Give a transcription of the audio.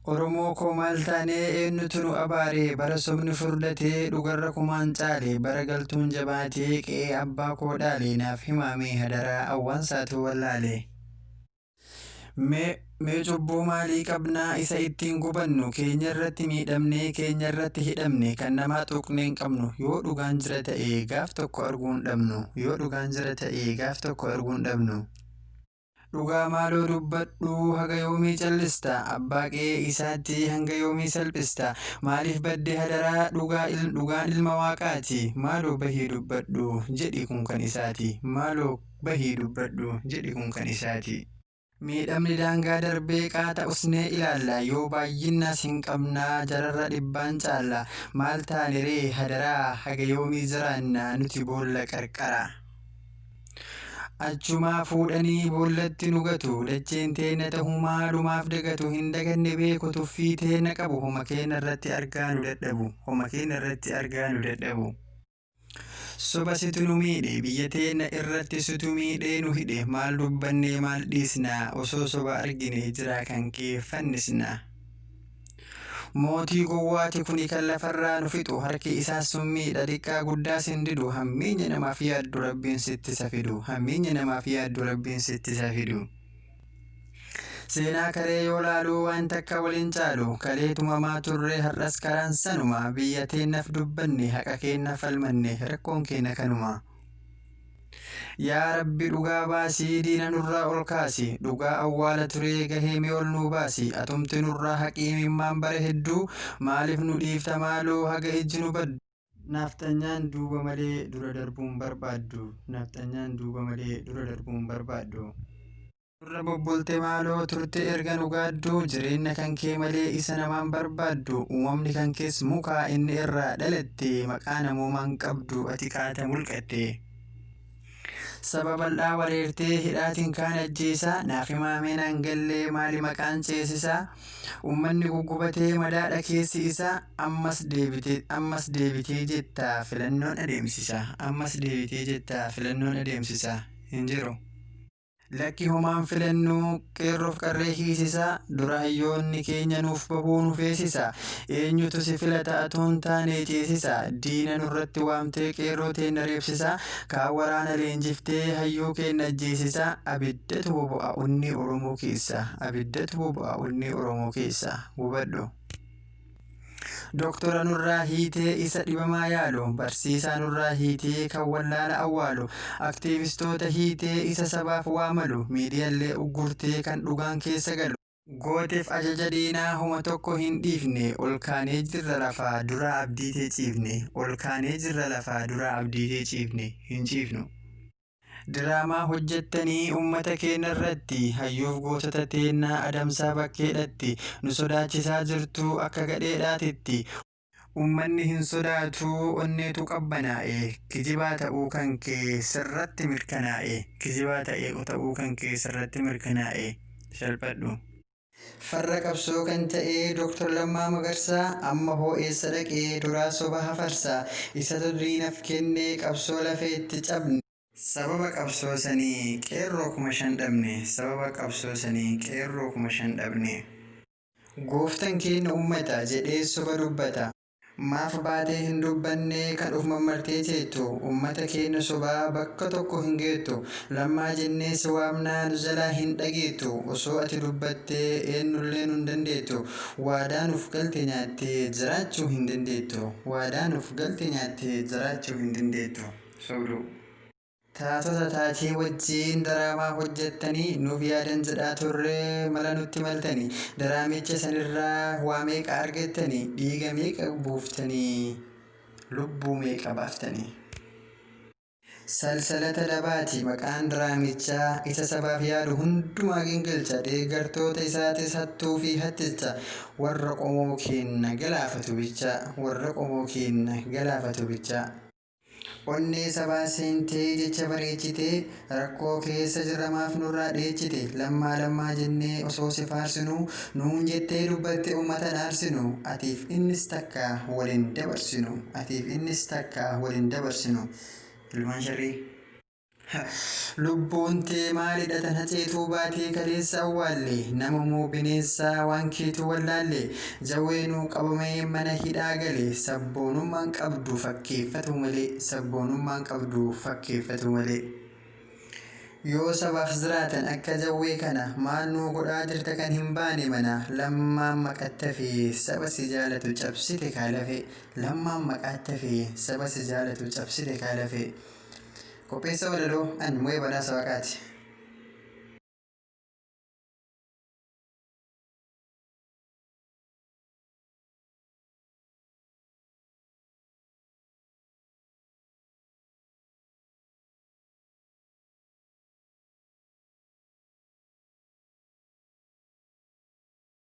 Oromoo koo maal taanee eenyutu nu abaaree bara sobni furdatee dhugarra kumaan caalee bara galtuun jabaatee qe'ee abbaa koo dhaalee naaf himaamee hadaraa awwaansaatu wallaalee. Mee cubbuu maalii qabnaa isa ittiin gubannu keenya irratti miidhamnee keenya irratti hidhamne kan namaa tuqnee hin qabnu yoo dhugaan jira ta'ee gaaf tokko arguu hin dhabnu yoo dhugaan jira ta'ee gaaf tokko arguu hin dhabnu. Dhugaa maaloo dubbadhu haga yoomii callista abbaa qe'ee isaatti hanga yoomii salphista maaliif badde hadaraa dhugaan ilma waaqaati maaloo bahii dubbadhu jedhi kun kan isaati maaloo bahii dubbadhu jedhi kun kan isaati. Miidhamni daangaa darbee qaata usnee ilaalla yoo baay'innas hin qabnaa jararra dhibbaan caalla maal taane ree hadaraa haga yoomii jiraanna nuti boolla qarqara. Achumaa fuudhanii boollatti nu gatu dacheen teenya tahumaa dhumaaf dagatu hin daganne beeku tuffii teenya qabu homa keenya irratti argaa nu dadhabu homa keenya irratti argaa nu dadhabu. Soba situ nu miidhe biyya teenya irratti situ miidhee nu hidhe maal dubbannee maal dhiisna osoo soba argine jira kan kee fannisna. Mootii gowwaati kuni kan lafarraa nu fixu harki isaas summiidha xiqqaa guddaas hin didu hamminya namaaf yaaddu rabbiin sitti isa fidu hamminya namaaf yaaddu rabbiin sitti isa fidu. Seenaa kalee yoo laalu waan takka waliin caalu kaleetuma maa turre har'as karaan sanuma biyya teennaaf dubbanne haqa keennaaf falmanne rakkoon keenya kanuma. Yaa Rabbi dhugaa baasii diina nurraa ol kaasi dhugaa awwaala turee gahee mee ol nuu baasi atumti nurraa haqii mimmaan bara hedduu maaliif nu dhiifta maaloo haga ijji nu baddu. Nafxanyaan duuba malee dura darbuun barbaaddu nafxanyaan duuba malee dura darbuun barbaaddu. Nurra bobbolte maaloo turte erga nu gaaddu jireenya kan kee malee isa namaan barbaaddu uumamni kan kees mukaa inni irraa dhalatte maqaa namoomaan qabdu ati kaata mulqatte. Saba bal'aa wareertee hidhaatiin kaan ajjeesaa naaf himaamee naan gallee maali maqaan ceesisaa uummanni guggubatee madaadha keessi isaa ammas deebitee jettaa filannoon adeemsisa ammas deebitee jettaa filannoon adeemsisa hin jiru. Lakki homaan filannoo qeerroof qarree hiisisaa dura hayyoonni keenya nuuf bahuu nu feesisa eenyutu si filata atoon taane ceesisa diina nurratti waamtee qeerroo teenya reebsisa kaan waraana leenjiftee hayyoo keenya ajjeesisa abiddatu bobo'a onni Oromoo keessa abiddatu bobo'a onni Oromoo keessa hubadhu. Doktora nurraa hiitee isa dhibamaa yaalu barsiisaa nurraa hiitee kan wallaala awwaalu aktiivistoota hiitee isa sabaaf waamalu miidiyaalee uggurtee kan dhugaan keessa galu. Gooteef ajaja diinaa homa tokko hin dhiifne ol kaanee jirra lafaa dura abdiitee ciifne ol kaanee jirra lafaa dura abdiitee ciifne hin ciifnu. Diraamaa hojjettanii uummata keenya irratti hayyoof gootota teennaa adamsaa bakkeedhatti nu sodaachisaa jirtu akka gadheedhaatitti. Uummanni hin sodaatu onneetu qabbanaa'e kijibaa ta'uu kan kee sirratti mirkanaa'e kijibaa ta'uu kan kee sirratti mirkanaa'e salphadhu. Farra qabsoo kan ta'ee Dooktor Lammaa Magarsaa amma hoo'eessa dhaqee duraa soba hafarsaa isatu diinaaf kennee qabsoo lafeetti cabne. Sababa qabsoo sanii qeerroo kuma shan dhabne sababa qabsoo sanii qeerroo kuma shan dhabne. Gooftan keenya uummata jedhee soba dubbata. Maaf baatee hin dubbanne kan of mammartee teettu uummata keenya sobaa bakka tokko hin geettu lammaa jennee si waamnaa nu jalaa hin dhageettu osoo ati dubbattee eenyullee nu hin dandeettu waadaa nuuf galte nyaattee jiraachuu hin dandeettu waadaa nuuf galte nyaattee jiraachuu hin dandeettu sobduu. Taatota taatee wajjiin daraamaa hojjettanii nuuf yaadan jedhaa turre mala nutti maltanii daraamicha sanirraa waa meeqa argattanii dhiiga meeqa buuftanii lubbuu meeqa baaftanii. Salsalata dabaati maqaan daraamichaa isa sabaaf yaadu hundumaa gingilcha deeggartoota isaatis hattuu fi hatticha warra qomoo keenya galaafatu bicha warra qomoo keenya galaafatu bicha. Onnee sabaa seentee jecha bareechitee rakkoo keessa jiramaaf nurraa dheechite lammaa jennee osoo si faarsinu nuun jettee dubbatte uummata dhaarsinu atiif innis takka waliin dabarsinu atiif innis takka waliin dabarsinu ilmaan sharrii. Lubbuun tee maalidha tana ceetuu baatee kaleessa awwaalle nama moo bineensaa waan keetu wallaalle jawweenuu qabamee mana hidhaa gale sabboonummaan qabdu fakkeeffatu malee. Yoo sabaaf jiraatan akka jawwee kana maal nuu godhaa jirta kan hin baane mana lammaan maqatta fi saba si jaalatu cabsite kaalafe lammaan maqatta fi saba si jaalatu cabsite kaalafe. Qopheessa walaloo ani Mu'ee Badhaasa Waaqaati.